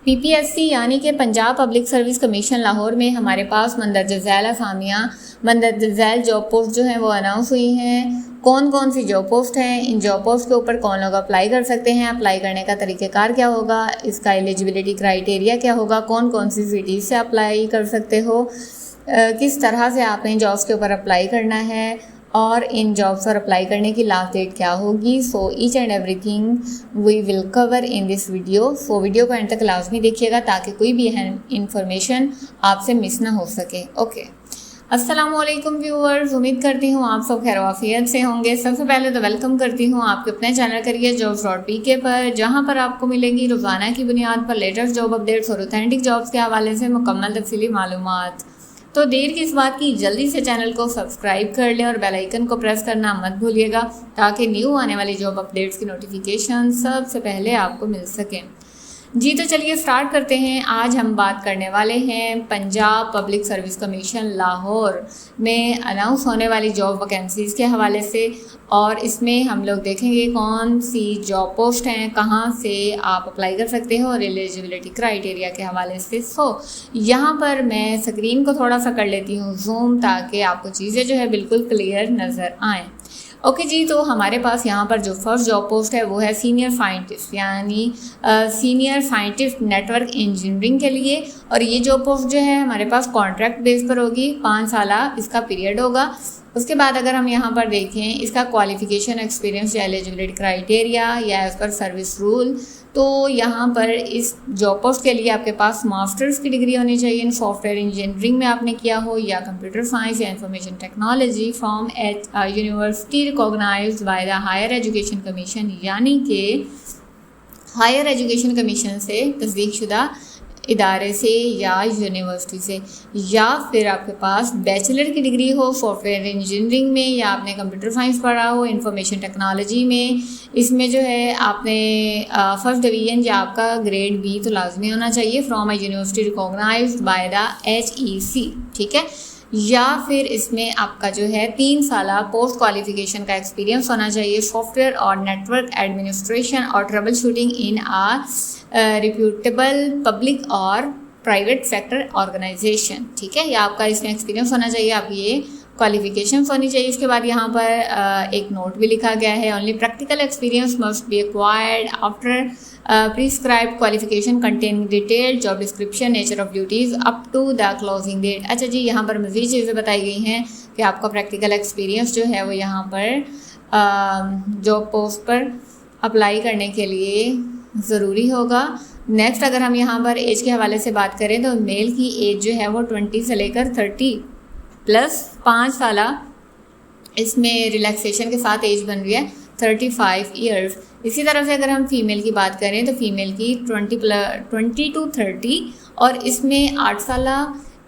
PPSC यानी कि Punjab public service commission Lahore में हमारे पास मंदरजा झैल असामियाँ मंदरजा झैल जॉब पोस्ट जो हैं वो अनाउंस हुई हैं। कौन कौन सी जॉब पोस्ट हैं, इन जॉब पोस्ट के ऊपर कौन लोग अप्लाई कर सकते हैं, अप्लाई करने का तरीक़ेकार क्या होगा, इसका एलिजिबिलिटी क्राइटेरिया क्या होगा, कौन कौन सी सिटीज़ से अप्लाई कर सकते हो, किस तरह से आपने इन जॉब्स के ऊपर अप्लाई करना है और इन जॉब्स पर अप्लाई करने की लास्ट डेट क्या होगी। So each and everything we will cover in this video. So video को एंड तक लाजमी देखिएगा ताकि कोई भी इंफॉर्मेशन आपसे मिस ना हो सके। ओके, अस्सलामुअलैकुम व्यूअर्स, उम्मीद करती हूँ आप सब खैर वाफियत से होंगे। सबसे पहले तो वेलकम करती हूँ आपके अपने चैनल करियर jobs.pk पर, जहाँ पर आपको मिलेंगी रोज़ाना की बुनियाद पर लेटेस्ट जॉब अपडेट्स और ऑथेंटिक जॉब्स के हवाले से मुकम्मल तफसीली मालूमात। तो देर किस बात की, जल्दी से चैनल को सब्सक्राइब कर लें और बेल आइकन को प्रेस करना मत भूलिएगा ताकि न्यू आने वाली जॉब अपडेट्स की नोटिफिकेशन सबसे पहले आपको मिल सकें। जी तो चलिए स्टार्ट करते हैं। आज हम बात करने वाले हैं Punjab public service commission Lahore में अनाउंस होने वाली जॉब वैकेंसीज़ के हवाले से, और इसमें हम लोग देखेंगे कौन सी जॉब पोस्ट हैं, कहाँ से आप अप्लाई कर सकते हो और एलिजिबिलिटी क्राइटेरिया के हवाले से। यहाँ पर मैं स्क्रीन को थोड़ा सा कर लेती हूँ जूम ताकि आपको चीज़ें जो है बिल्कुल क्लियर नज़र आएँ। ओके जी, तो हमारे पास यहाँ पर जो फर्स्ट जॉब पोस्ट है वो है सीनियर साइंटिस्ट यानी सीनियर साइंटिस्ट नेटवर्क इंजीनियरिंग के लिए, और ये जॉब पोस्ट जो है हमारे पास कॉन्ट्रैक्ट बेस पर होगी, 5 साल इसका पीरियड होगा। उसके बाद अगर हम यहाँ पर देखें इसका क्वालिफ़िकेशन, एक्सपीरियंस या एलिजिबिलिटी क्राइटेरिया या एज पर सर्विस रूल, तो यहाँ पर इस जॉब पोस्ट के लिए आपके पास मास्टर्स की डिग्री होनी चाहिए इन सॉफ्टवेयर इंजीनियरिंग में आपने किया हो, या कंप्यूटर साइंस या information technology from at university recognized by the higher education commission, यानी कि हायर एजुकेशन कमीशन से तस्दीकशुदा इदारे से या यूनिवर्सिटी से, या फिर आपके पास बैचलर की डिग्री हो सॉफ्टवेयर इंजीनियरिंग में, या आपने कंप्यूटर साइंस पढ़ा हो इंफॉर्मेशन टेक्नोलॉजी में, इसमें जो है आपने फर्स्ट डिवीजन या आपका ग्रेड बी तो लाजमी होना चाहिए from a university recognized by the HEC, ठीक है। या फिर इसमें आपका जो है 3 साल पोस्ट क्वालिफिकेशन का एक्सपीरियंस होना चाहिए सॉफ्टवेयर और नेटवर्क एडमिनिस्ट्रेशन और ट्रबल शूटिंग इन रिप्यूटेबल पब्लिक और प्राइवेट सेक्टर ऑर्गेनाइजेशन, ठीक है। या आपका इसमें एक्सपीरियंस होना चाहिए, आप ये क्वालिफिकेशंस होनी चाहिए। इसके बाद यहाँ पर एक नोट भी लिखा गया है, only practical experience must be acquired after prescribed qualification containing detail job description, nature of duties up to the closing date. अच्छा जी, यहाँ पर मज़ीद चीज़ें बताई गई हैं कि आपका प्रैक्टिकल एक्सपीरियंस जो है वो यहाँ पर जॉब पोस्ट पर अप्लाई करने के लिए ज़रूरी होगा। नेक्स्ट अगर हम यहाँ पर एज के हवाले से बात करें तो मेल की एज जो है वो 20 से लेकर 30 प्लस 5 साल इसमें रिलैक्सेशन के साथ एज बन रही है 35 ईयर्स। इसी तरह से अगर हम फीमेल की बात करें तो फीमेल की 20 to 30 और इसमें 8 साल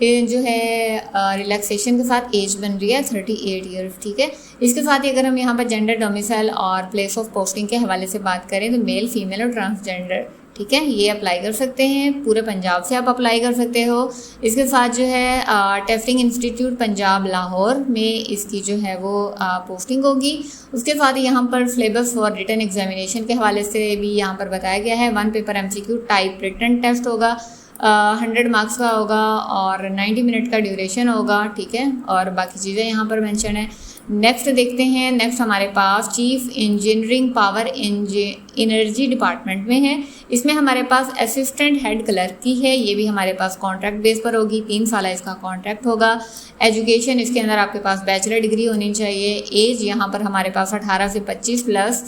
जो है रिलैक्सेशन के साथ एज बन रही है 38 ईयर्स, ठीक है। इसके साथ ही अगर हम यहाँ पर जेंडर, डोमिसाइल और प्लेस ऑफ पोस्टिंग के हवाले से बात करें तो मेल, फीमेल और ट्रांसजेंडर, ठीक है, ये अप्लाई कर सकते हैं। पूरे पंजाब से आप अप्लाई कर सकते हो। इसके साथ जो है टेस्टिंग इंस्टीट्यूट पंजाब लाहौर में इसकी जो है वो पोस्टिंग होगी। उसके साथ ही यहाँ पर सिलेबस फॉर रिटन एग्जामिनेशन के हवाले से भी यहाँ पर बताया गया है। 1 paper MCQ type written test होगा, 100 मार्क्स का होगा और 90 मिनट का ड्यूरेशन होगा, ठीक है, और बाकी चीज़ें यहाँ पर मेंशन है। नेक्स्ट देखते हैं। नेक्स्ट हमारे पास chief engineering power energy department में है। इसमें हमारे पास असिस्टेंट हेड क्लर्क की है, ये भी हमारे पास कॉन्ट्रैक्ट बेस पर होगी, 3 साल इसका कॉन्ट्रैक्ट होगा। एजुकेशन इसके अंदर आपके पास बैचलर डिग्री होनी चाहिए। एज यहाँ पर हमारे पास 18 से 25 प्लस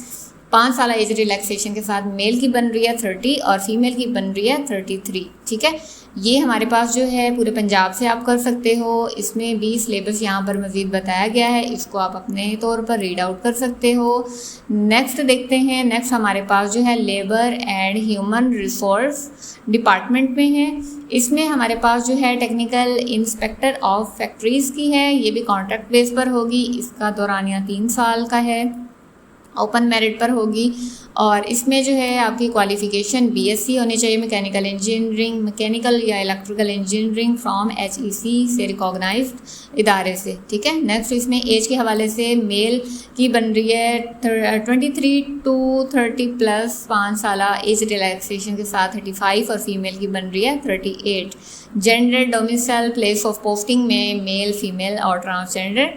5 साल एज रिलैक्सेशन के साथ मेल की बन रही है 30 और फीमेल की बन रही है 33, ठीक है। ये हमारे पास जो है पूरे पंजाब से आप कर सकते हो। इसमें भी सिलेबस यहाँ पर मज़ीद बताया गया है, इसको आप अपने तौर पर रीड आउट कर सकते हो। नेक्स्ट देखते हैं। नेक्स्ट हमारे पास जो है labour and human resource department में है। इसमें हमारे पास जो है टेक्निकल इंस्पेक्टर ऑफ फैक्ट्रीज़ की है, ये भी कॉन्ट्रैक्ट बेस पर होगी। इसका दौरानिया 3 साल का है ओपन मेरिट पर होगी। और इसमें जो है आपकी क्वालिफ़िकेशन बीएससी होनी चाहिए मैकेनिकल इंजीनियरिंग, मैकेनिकल या इलेक्ट्रिकल इंजीनियरिंग फ्रॉम एचईसी से रिकॉग्नाइज्ड इदारे से, ठीक है। नेक्स्ट इसमें एज के हवाले से मेल की बन रही है 23 to 30+ 5 साल एज रिलैक्सेशन के साथ 35 और फीमेल की बन रही है 38। Gender domicile place of posting में मेल, फीमेल और ट्रांसजेंडर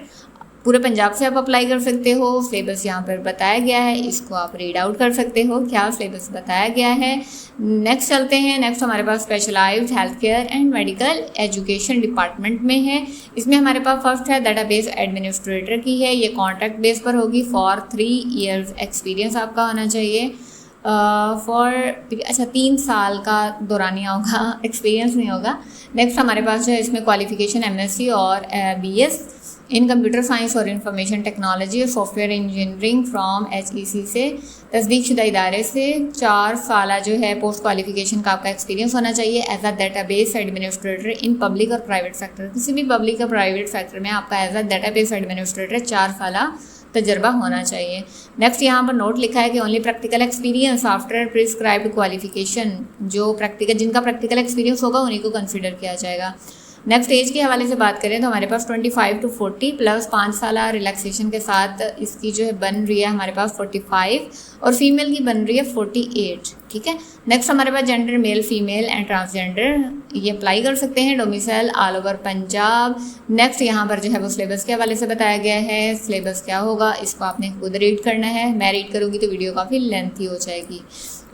पूरे पंजाब से आप अप्लाई कर सकते हो। सिलेबस यहाँ पर बताया गया है, इसको आप रीड आउट कर सकते हो क्या सिलेबस बताया गया है। नेक्स्ट चलते हैं। नेक्स्ट हमारे पास specialised health care and medical education department में है। इसमें हमारे पास फर्स्ट है डेटाबेस एडमिनिस्ट्रेटर की है, ये कॉन्ट्रैक्ट बेस पर होगी। फॉर 3 years एक्सपीरियंस आपका होना चाहिए। अच्छा 3 साल का दौरानिया होगा, एक्सपीरियंस नहीं होगा। नेक्स्ट हमारे पास जो है इसमें क्वालिफिकेशन एमएससी और बीएस इन कंप्यूटर साइंस और इंफॉर्मेशन टेक्नोलॉजी और सॉफ्टवेयर इंजीनियरिंग फ्रॉम एचईसी से तस्दीकशुदा इदारे से 4 साल जो है पोस्ट क्वालिफिकेशन का आपका एक्सपीरियंस होना चाहिए as a database administrator in public और प्राइवेट सेक्टर। किसी भी पब्लिक और प्राइवेट सेक्टर में आपका एज अ डेटाबेस एडमिनिस्ट्रेटर 4 साल तजर्बा होना चाहिए। नेक्स्ट यहाँ पर नोट लिखा है कि only practical experience after prescribed qualification, जो प्रैक्टिकल जिनका प्रैक्टिकल एक्सपीरियंस होगा उन्हीं को कंसिडर किया जाएगा। नेक्स्ट एज के हवाले से बात करें तो हमारे पास 25 to 40 प्लस 5 साल रिलैक्सेशन के साथ इसकी जो है बन रही है हमारे पास 45 और फीमेल की बन रही है 48, ठीक है। नेक्स्ट हमारे पास gender male, female and transgender ये अप्लाई कर सकते हैं। Domicile all over Punjab. Next यहाँ पर जो है वो सिलेबस के हवाले से बताया गया है। सिलेबस क्या होगा इसको आपने खुद रीड करना है, मैं रीड करूँगी तो वीडियो काफ़ी लेंथी हो जाएगी।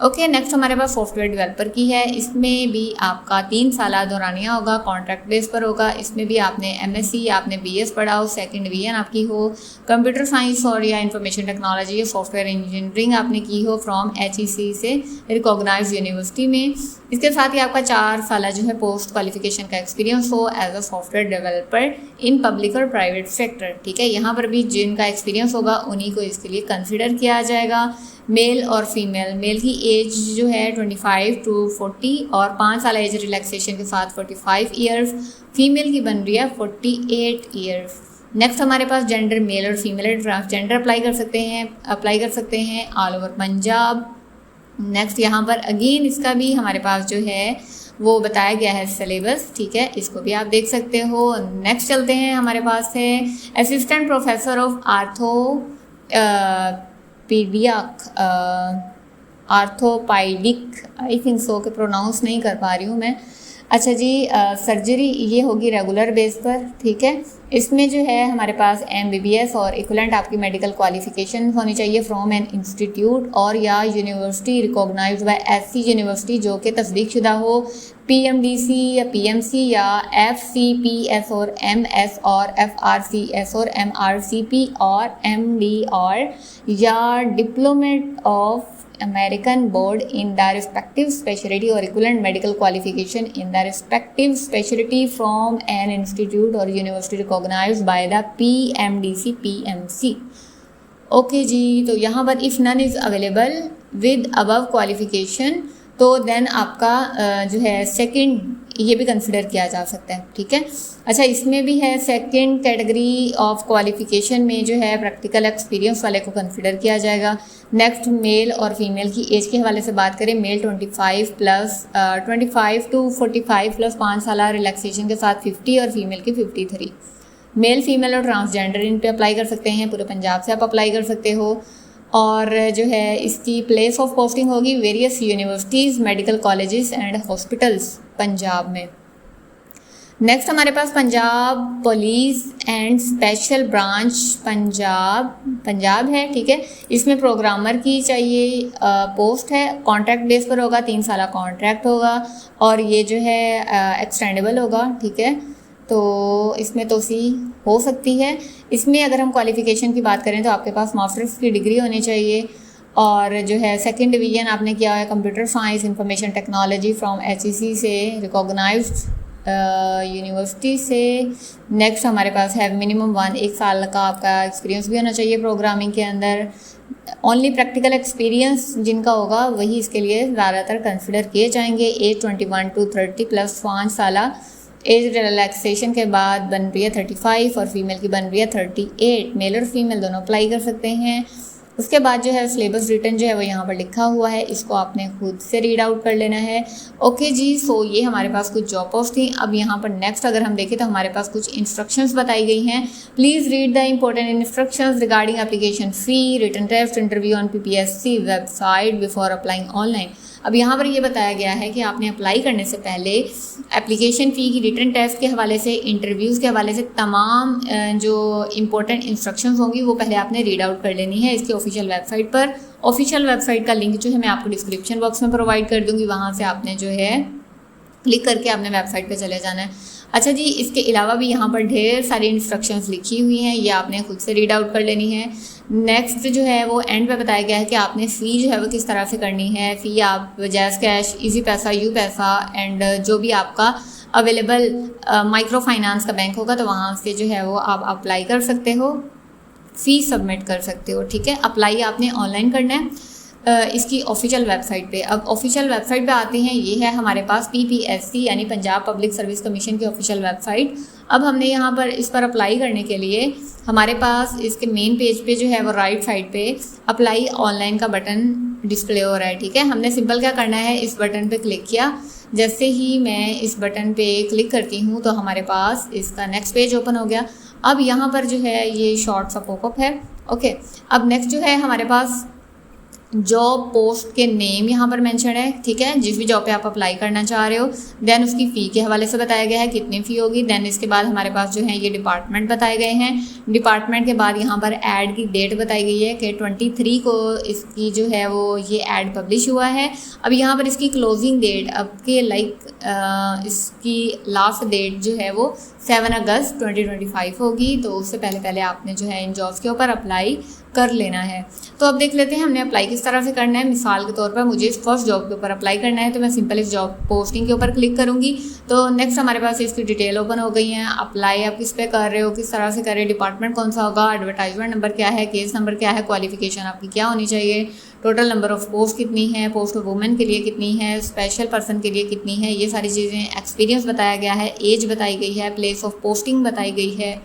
ओके नेक्स्ट हमारे पास सॉफ्टवेयर डेवलपर की है। इसमें भी आपका 3 साल दौरानिया होगा, कॉन्ट्रैक्ट बेस पर होगा। इसमें भी आपने एमएससी या आपने बीएस पढ़ा हो, सेकंड डिवीजन आपकी हो, कंप्यूटर साइंस और या इंफॉर्मेशन टेक्नोलॉजी या सॉफ्टवेयर इंजीनियरिंग आपने की हो फ्रॉम एचईसी से रिकॉग्नाइज्ड यूनिवर्सिटी में। इसके साथ ही आपका 4 साल जो है पोस्ट क्वालिफिकेशन का एक्सपीरियंस हो as a software developer in public और प्राइवेट सेक्टर, ठीक है। यहाँ पर भी जिनका एक्सपीरियंस होगा उन्हीं को इसके लिए कंसिडर किया जाएगा। मेल और फीमेल, मेल की एज जो है 25 to 40 और 5 साल एज रिलैक्सेशन के साथ 45 years, फीमेल की बन रही है 48 years। नेक्स्ट हमारे पास जेंडर मेल और फीमेल ट्रांसजेंडर अप्लाई कर सकते हैं ऑल ओवर पंजाब। नेक्स्ट यहाँ पर अगेन इसका भी हमारे पास जो है वो बताया गया है सिलेबस, ठीक है, इसको भी आप देख सकते हो। नेक्स्ट चलते हैं, हमारे पास है assistant professor of orthopaedic, I think so के प्रोनाउंस नहीं कर पा रही हूँ मैं। अच्छा जी, सर्जरी ये होगी रेगुलर बेस पर, ठीक है। इसमें जो है हमारे पास MBBS और इक्विवेलेंट आपकी मेडिकल क्वालिफिकेशन होनी चाहिए फ्रॉम एन इंस्टीट्यूट और या यूनिवर्सिटी रिकॉग्नाइज्ड बाय ऐसी यूनिवर्सिटी जो कि तस्दीकशुदा हो PMDC या PMC या FCPS और MS और FRCS और MRCP और MD और या diplomat of American board in the respective specialty or equivalent medical qualification in the respective specialty from an institute or university recognized by the PMDC PMC। Okay जी, तो यहाँ पर if none is available with above qualification तो then आपका जो है second ये भी कंसिडर किया जा सकता है, ठीक है। अच्छा, इसमें भी है सेकंड कैटेगरी ऑफ क्वालिफिकेशन में जो है प्रैक्टिकल एक्सपीरियंस वाले को कंसिडर किया जाएगा। नेक्स्ट मेल और फीमेल की एज के हवाले से बात करें, मेल 25 to 45 प्लस 5 साल रिलैक्सेशन के साथ 50 और फीमेल की 53। मेल, फीमेल और ट्रांसजेंडर इन पे अप्लाई कर सकते हैं, पूरे पंजाब से आप अप्लाई कर सकते हो। और जो है इसकी प्लेस ऑफ पोस्टिंग होगी various universities, medical colleges and hospitals Punjab में। नेक्स्ट हमारे पास Punjab police and special branch Punjab है, ठीक है। इसमें प्रोग्रामर की चाहिए पोस्ट है, कॉन्ट्रैक्ट बेस पर होगा, 3 साल कॉन्ट्रैक्ट होगा और ये जो है एक्सटेंडेबल होगा, ठीक है। तो इसमें तोसी हो सकती है। इसमें अगर हम क्वालिफ़िकेशन की बात करें तो आपके पास मास्टर्स की डिग्री होनी चाहिए और जो है सेकंड डिवीजन आपने किया है computer science information technology from HEC से रिकॉग्नाइज्ड यूनिवर्सिटी से। नेक्स्ट हमारे पास है मिनिमम 1 साल का आपका एक्सपीरियंस भी होना चाहिए प्रोग्रामिंग के अंदर। ओनली प्रैक्टिकल एक्सपीरियंस जिनका होगा वही इसके लिए ज़्यादातर कंसिडर किए जाएंगे। एज 21 to 30 प्लस 5 साल एज रिलैक्सेशन के बाद बन रही है 35 और फीमेल की बन रही है 38। मेल और फीमेल दोनों अप्लाई कर सकते हैं। उसके बाद जो है सिलेबस रिटन जो है वो यहाँ पर लिखा हुआ है, इसको आपने खुद से रीड आउट कर लेना है। ओके जी, सो ये हमारे पास कुछ जॉब पोस्ट थी। अब यहाँ पर नेक्स्ट अगर हम देखें तो हमारे पास कुछ इंस्ट्रक्शंस बताई गई हैं। Please read the important instructions regarding application fee, written test, interview on PPSC website before applying online. अब यहाँ पर ये बताया गया है कि आपने अप्लाई करने से पहले एप्लीकेशन फ़ी की, रिटन टेस्ट के हवाले से, इंटरव्यूज़ के हवाले से तमाम जो इंपॉर्टेंट इंस्ट्रक्शंस होंगी वो पहले आपने रीड आउट कर लेनी है इसकी ऑफिशियल वेबसाइट पर। ऑफिशियल वेबसाइट का लिंक जो है मैं आपको डिस्क्रिप्शन बॉक्स में प्रोवाइड कर दूँगी, वहाँ से आपने जो है क्लिक करके आपने वेबसाइट पे चले जाना है। अच्छा जी, इसके अलावा भी यहाँ पर ढेर सारी इंस्ट्रक्शंस लिखी हुई हैं, ये आपने खुद से रीड आउट कर लेनी है। नेक्स्ट जो है वो एंड पे बताया गया है कि आपने फ़ी जो है वो किस तरह से करनी है। फ़ी आप जैज़ कैश, इजी पैसा, यू पैसा एंड जो भी आपका अवेलेबल माइक्रो फाइनेंस का बैंक होगा तो वहाँ से जो है वो आप अप्लाई कर सकते हो, फ़ी सबमिट कर सकते हो। ठीक है, अप्लाई आपने ऑनलाइन करना है इसकी ऑफिशियल वेबसाइट पे। अब ऑफिशियल वेबसाइट पे आते हैं, ये है हमारे पास PPSC यानी पंजाब पब्लिक सर्विस कमीशन की ऑफिशियल वेबसाइट। अब हमने यहाँ पर इस पर अप्लाई करने के लिए हमारे पास इसके मेन पेज पे जो है वो राइट साइड पे अप्लाई ऑनलाइन का बटन डिस्प्ले हो रहा है। ठीक है, हमने सिंपल क्या करना है, इस बटन पे क्लिक किया। जैसे ही मैं इस बटन पे क्लिक करती हूँ तो हमारे पास इसका नेक्स्ट पेज ओपन हो गया। अब यहाँ पर जो है ये शॉर्ट सा पॉपअप है। ओके, अब नेक्स्ट जो है हमारे पास जॉब पोस्ट के नेम यहाँ पर मेंशन है। ठीक है, जिस भी जॉब पे आप अप्लाई करना चाह रहे हो, देन उसकी फ़ी के हवाले से बताया गया है कितनी फ़ी होगी। देन इसके बाद हमारे पास जो है ये डिपार्टमेंट बताए गए हैं। डिपार्टमेंट के बाद यहाँ पर ऐड की डेट बताई गई है कि 23 को इसकी जो है वो ये ऐड पब्लिश हुआ है। अब यहाँ पर इसकी क्लोजिंग डेट अब के इसकी लास्ट डेट जो है वो 7 अगस्त 2025 होगी, तो उससे पहले आपने जो है इन जॉब्स के ऊपर अप्लाई कर लेना है। तो अब देख लेते हैं हमने अप्लाई किस तरह से करना है। मिसाल के तौर पर मुझे इस फर्स्ट जॉब के ऊपर अप्लाई करना है तो मैं सिंपल इस जॉब पोस्टिंग के ऊपर क्लिक करूंगी। तो नेक्स्ट हमारे पास इसकी डिटेल ओपन हो गई है। अप्लाई आप किस पे कर रहे हो, किस तरह से कर रहे हो, डिपार्टमेंट कौन सा होगा, एडवर्टाइजमेंट नंबर क्या है, केस नंबर क्या है, क्वालिफिकेशन आपकी क्या होनी चाहिए, टोटल नंबर ऑफ पोस्ट कितनी है, पोस्ट ऑफ वुमेन के लिए कितनी है, स्पेशल पर्सन के लिए कितनी है, ये सारी चीज़ें, एक्सपीरियंस बताया गया है, एज बताई गई है, प्लेस ऑफ पोस्टिंग बताई गई है।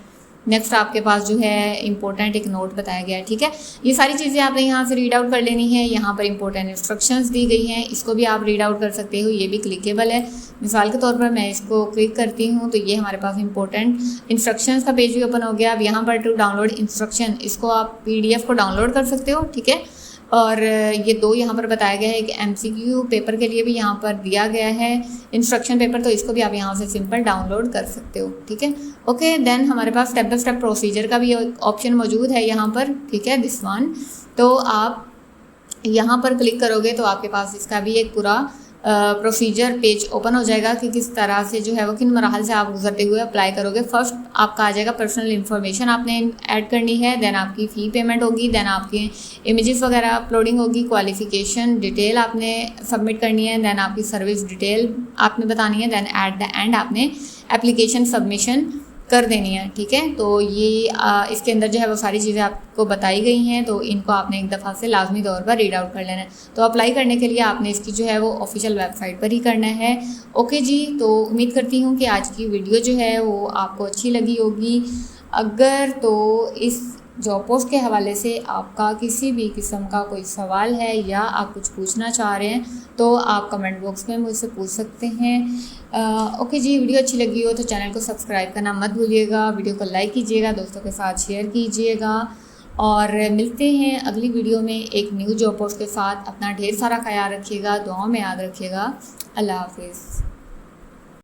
नेक्स्ट आपके पास जो है इंपॉर्टेंट एक नोट बताया गया है। ठीक है, ये सारी चीज़ें आपने यहाँ से रीड आउट कर लेनी है। यहाँ पर इंपॉर्टेंट इंस्ट्रक्शंस दी गई हैं, इसको भी आप रीड आउट कर सकते हो, ये भी क्लिकेबल है। मिसाल के तौर पर मैं इसको क्लिक करती हूँ तो ये हमारे पास इंपॉर्टेंट इंस्ट्रक्शंस का पेज भी ओपन हो गया। अब यहाँ पर टू डाउनलोड इंस्ट्रक्शन, इसको आप PDF को डाउनलोड कर सकते हो। ठीक है, और ये 2 यहाँ पर बताया गया है कि MCQ पेपर के लिए भी यहाँ पर दिया गया है इंस्ट्रक्शन पेपर, तो इसको भी आप यहाँ से सिंपल डाउनलोड कर सकते हो। ठीक है, ओके, देन हमारे पास स्टेप बाय स्टेप प्रोसीजर का भी ऑप्शन मौजूद है यहाँ पर। ठीक है, दिस वन, तो आप यहाँ पर क्लिक करोगे तो आपके पास इसका भी एक पूरा प्रोसीजर पेज ओपन हो जाएगा कि किस तरह से जो है वो किन मराहल से आप गुजरते हुए अप्लाई करोगे। फर्स्ट आपका आ जाएगा पर्सनल इन्फॉर्मेशन आपने ऐड करनी है, देन आपकी फ़ी पेमेंट होगी, देन आपकी इमेजेस वगैरह अपलोडिंग होगी, क्वालिफिकेशन डिटेल आपने सबमिट करनी है, देन आपकी सर्विस डिटेल आपने बतानी है, देन एट द एंड आपने एप्लीकेशन सबमिशन कर देनी है। ठीक है, तो ये इसके अंदर जो है वो सारी चीज़ें आपको बताई गई हैं, तो इनको आपने एक दफ़ा से लाजमी तौर पर रीड आउट कर लेना है। तो अप्लाई करने के लिए आपने इसकी जो है वो ऑफिशियल वेबसाइट पर ही करना है। ओके जी, तो उम्मीद करती हूँ कि आज की वीडियो जो है वो आपको अच्छी लगी होगी। अगर तो इस जॉब पोस्ट के हवाले से आपका किसी भी किस्म का कोई सवाल है या आप कुछ पूछना चाह रहे हैं तो आप कमेंट बॉक्स में मुझसे पूछ सकते हैं। ओके जी, वीडियो अच्छी लगी हो तो चैनल को सब्सक्राइब करना मत भूलिएगा, वीडियो को लाइक कीजिएगा, दोस्तों के साथ शेयर कीजिएगा और मिलते हैं अगली वीडियो में एक न्यू जॉब पोस्ट के साथ। अपना ढेर सारा ख्याल रखिएगा, दुआओं में याद रखिएगा। अल्लाह हाफिज़।